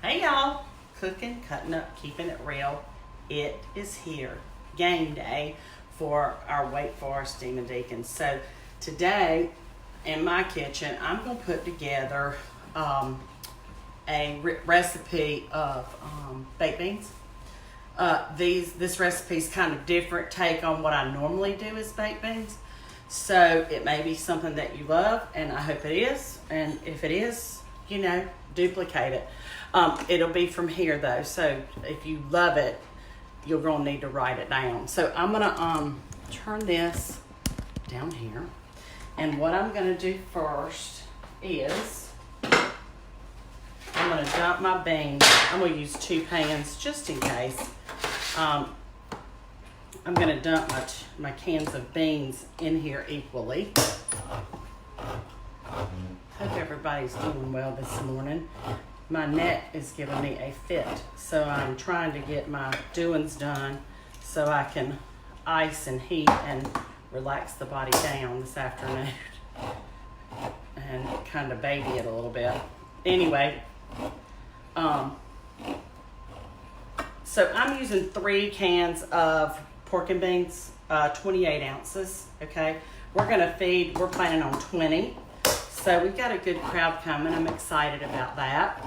Hey y'all, cooking, cutting up, keeping it real. It is here, game day for our Wake Forest Demon Deacons. So today in my kitchen, I'm going to put together a recipe of baked beans. This recipe is kind of different take on what I normally do as baked beans. So it may be something that you love, and I hope it is. And if it is, duplicate it. It'll be from here though, so if you love it, you're gonna need to write it down. So I'm gonna turn this down here, and what I'm gonna do first is I'm gonna dump my beans. I'm gonna use 2 pans just in case. I'm gonna dump my cans of beans in here equally. Hope everybody's doing well this morning. My neck is giving me a fit, so I'm trying to get my doings done so I can ice and heat and relax the body down this afternoon and kind of baby it a little bit. Anyway, so I'm using 3 cans of pork and beans, 28 ounces, okay? We're planning on 20. So we've got a good crowd coming. I'm excited about that.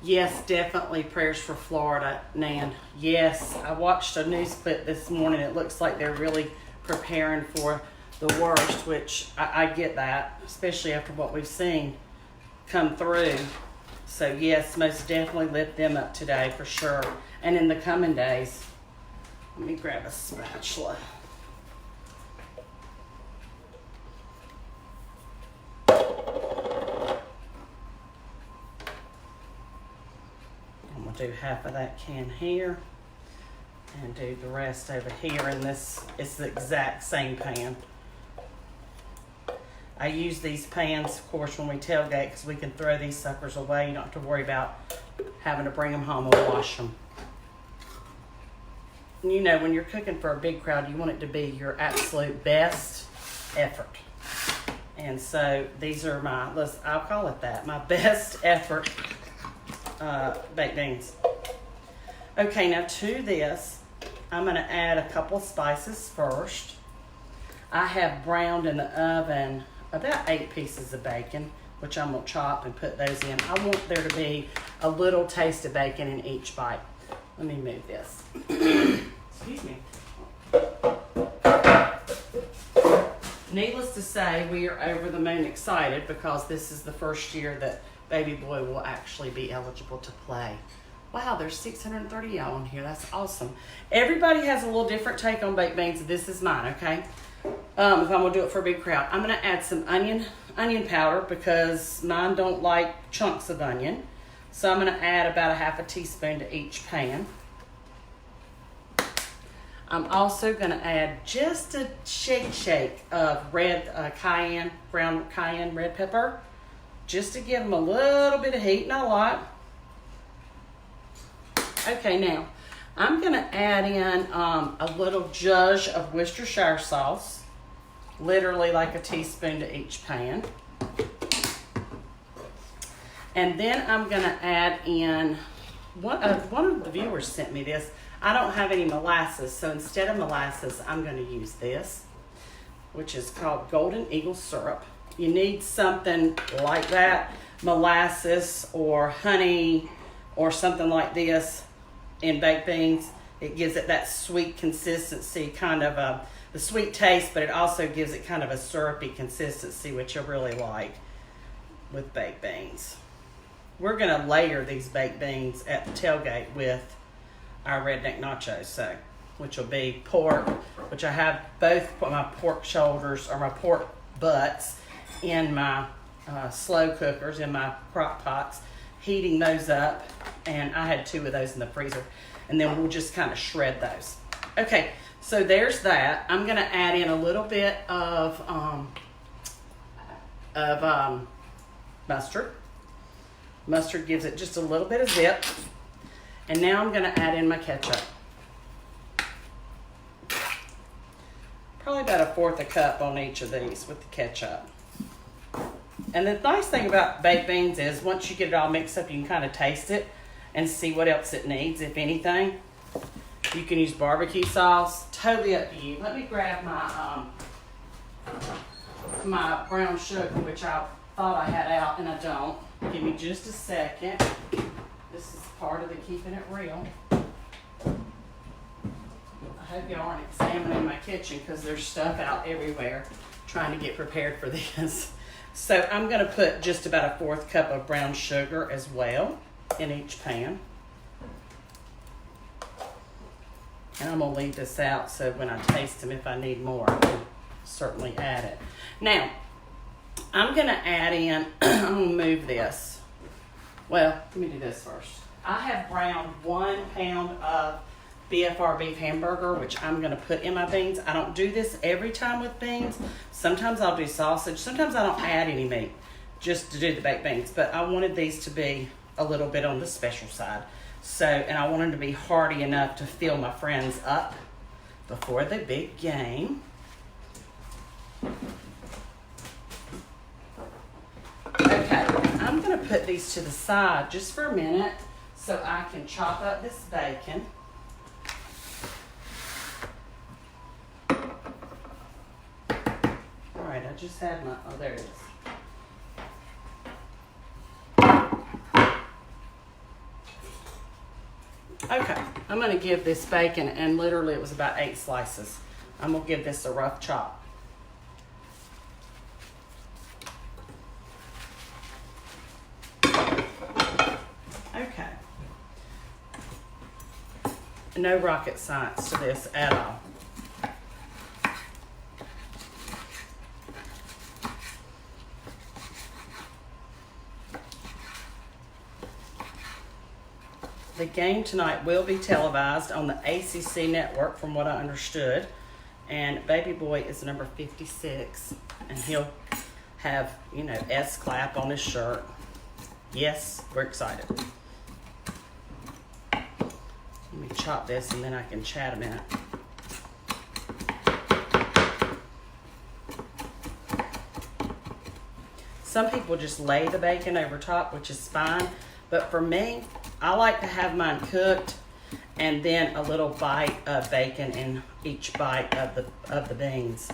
Yes, definitely prayers for Florida, Nan. Yes, I watched a news clip this morning. It looks like they're really preparing for the worst, which I get that, especially after what we've seen come through. So yes, most definitely lift them up today for sure. And in the coming days, let me grab a spatula. Do half of that can here and do the rest over here, and this is the exact same pan. I use these pans, of course, when we tailgate because we can throw these suckers away. You don't have to worry about having to bring them home and wash them. When you're cooking for a big crowd, you want it to be your absolute best effort. And so these are I'll call it that, my best effort baked beans. Okay, now to this, I'm going to add a couple spices first. I have browned in the oven about 8 pieces of bacon, which I'm going to chop and put those in. I want there to be a little taste of bacon in each bite. Let me move this. Excuse me. Needless to say, we are over the moon excited because this is the first year that baby boy will actually be eligible to play. Wow, there's 630 y'all on here. That's awesome. Everybody has a little different take on baked beans. This is mine, okay? If I'm gonna do it for a big crowd, I'm gonna add some onion powder because mine don't like chunks of onion. So I'm gonna add about a half a teaspoon to each pan. I'm also gonna add just a shake of red brown cayenne red pepper, just to give them a little bit of heat, not a lot. Okay, now I'm gonna add in a little zhuzh of Worcestershire sauce, literally like a teaspoon to each pan. And then I'm gonna add in, one of the viewers sent me this. I don't have any molasses, so instead of molasses, I'm gonna use this, which is called Golden Eagle syrup. You need something like that, molasses or honey or something like this in baked beans. It gives it that sweet consistency, kind of the sweet taste, but it also gives it kind of a syrupy consistency, which I really like with baked beans. We're gonna layer these baked beans at the tailgate with our redneck nachos, which will be pork, which I have both my pork shoulders or my pork butts in my slow cookers, in my crock pots, heating those up, and I had 2 of those in the freezer, and then we'll just kind of shred those. Okay, so there's that. I'm gonna add in a little bit of mustard. Mustard gives it just a little bit of zip, and now I'm gonna add in my ketchup. Probably about 1/4 cup on each of these with the ketchup. And the nice thing about baked beans is once you get it all mixed up, you can kind of taste it and see what else it needs, if anything. You can use barbecue sauce, totally up to you. Let me grab my brown sugar, which I thought I had out and I don't. Give me just a second. This is part of the keeping it real. I hope y'all aren't examining my kitchen because there's stuff out everywhere trying to get prepared for this. So I'm going to put just about a 1/4 cup of brown sugar as well in each pan. And I'm going to leave this out so when I taste them, if I need more, I can certainly add it. Now, I'm going to add in, I'm going to move this. Well, let me do this first. I have browned 1 pound of BFR beef hamburger, which I'm going to put in my beans. I don't do this every time with beans. Sometimes I'll do sausage. Sometimes I don't add any meat just to do the baked beans. But I wanted these to be a little bit on the special side. So, and I want them to be hearty enough to fill my friends up before the big game. Okay, I'm going to put these to the side just for a minute so I can chop up this bacon. All right, I just had my, oh, there it is. Okay, I'm going to give this bacon, and literally it was about 8 slices. I'm going to give this a rough chop. Okay. No rocket science to this at all. The game tonight will be televised on the ACC network, from what I understood. And baby boy is number 56, and he'll have, you know, S clap on his shirt. Yes, we're excited. Let me chop this and then I can chat a minute. Some people just lay the bacon over top, which is fine. But for me, I like to have mine cooked and then a little bite of bacon in each bite of the beans.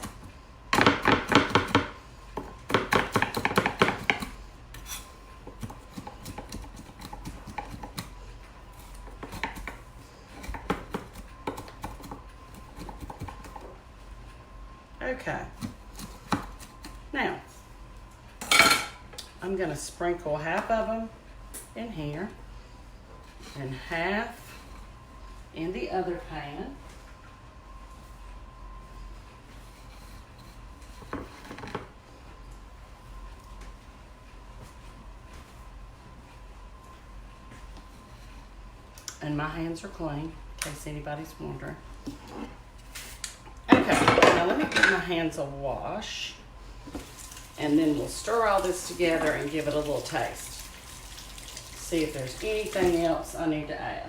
Okay. Now, I'm going to sprinkle half of them in here and half in the other pan. And my hands are clean, in case anybody's wondering. Okay, now let me give my hands a wash, and then we'll stir all this together and give it a little taste. See if there's anything else I need to add.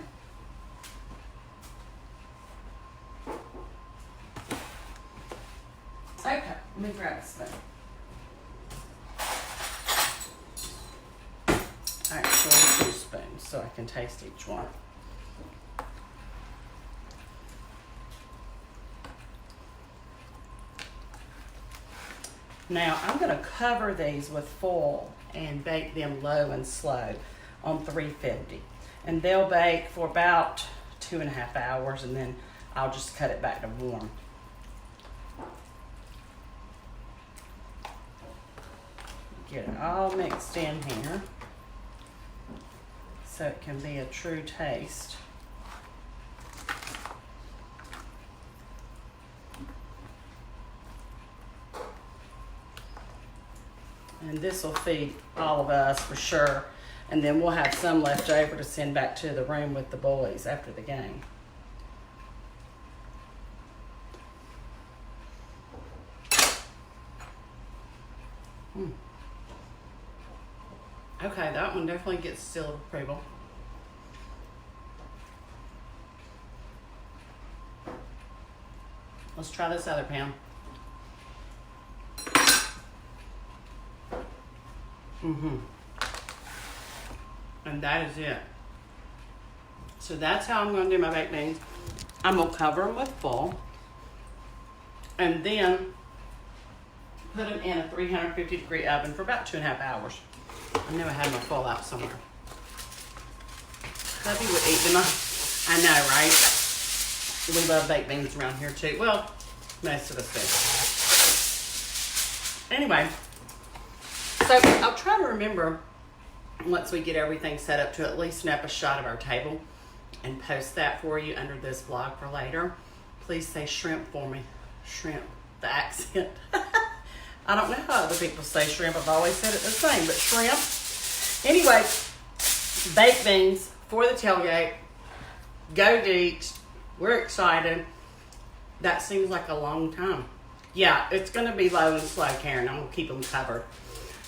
Okay, let me grab a spoon. Actually, 2 spoons so I can taste each one. Now, I'm going to cover these with foil and bake them low and slow on 350. And they'll bake for about 2.5 hours, and then I'll just cut it back to warm. Get it all mixed in here so it can be a true taste. And this will feed all of us for sure. And then we'll have some left over to send back to the room with the boys after the game. Okay, that one definitely gets seal of approval. Let's try this other pan. And that is it. So that's how I'm going to do my baked beans. I'm going to cover them with foil. And then put them in a 350-degree oven for about 2.5 hours. I know I had my foil out somewhere. Hubby would eat them. I know, right? We love baked beans around here too. Well, most of us do. Anyway, so I'll try to remember once we get everything set up to at least snap a shot of our table and post that for you under this vlog for later. Please say shrimp for me. Shrimp, the accent. I don't know how other people say shrimp. I've always said it the same, but shrimp. Anyway, baked beans for the tailgate. Go Deeks. We're excited. That seems like a long time. Yeah, it's going to be low and slow, Karen. I'm going to keep them covered.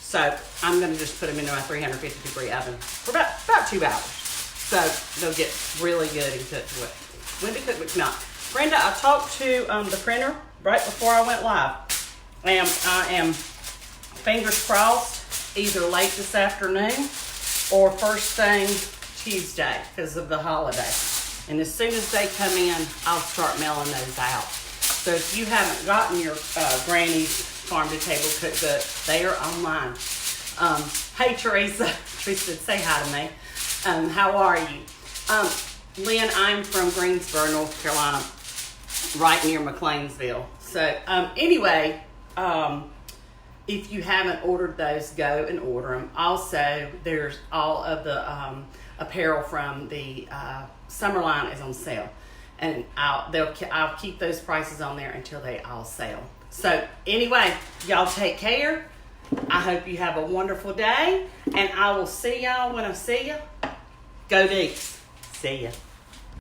So I'm going to just put them into my 350-degree oven for about 2 hours. So they'll get really good and cooked with. When to cook, but not. Brenda, I talked to the printer right before I went live. And I am, fingers crossed, either late this afternoon or first thing Tuesday because of the holiday. And as soon as they come in, I'll start mailing those out. So if you haven't gotten your Granny's Farm to Table cookbook, they are online. Hey, Teresa. Teresa said, say hi to me. How are you? Lynn, I'm from Greensboro, North Carolina, right near McLeansville. So anyway, if you haven't ordered those, go and order them. Also, there's all of the apparel from the summer line is on sale. And I'll keep those prices on there until they all sell. So anyway, y'all take care. I hope you have a wonderful day. And I will see y'all when I see you. Go Deeks. See ya.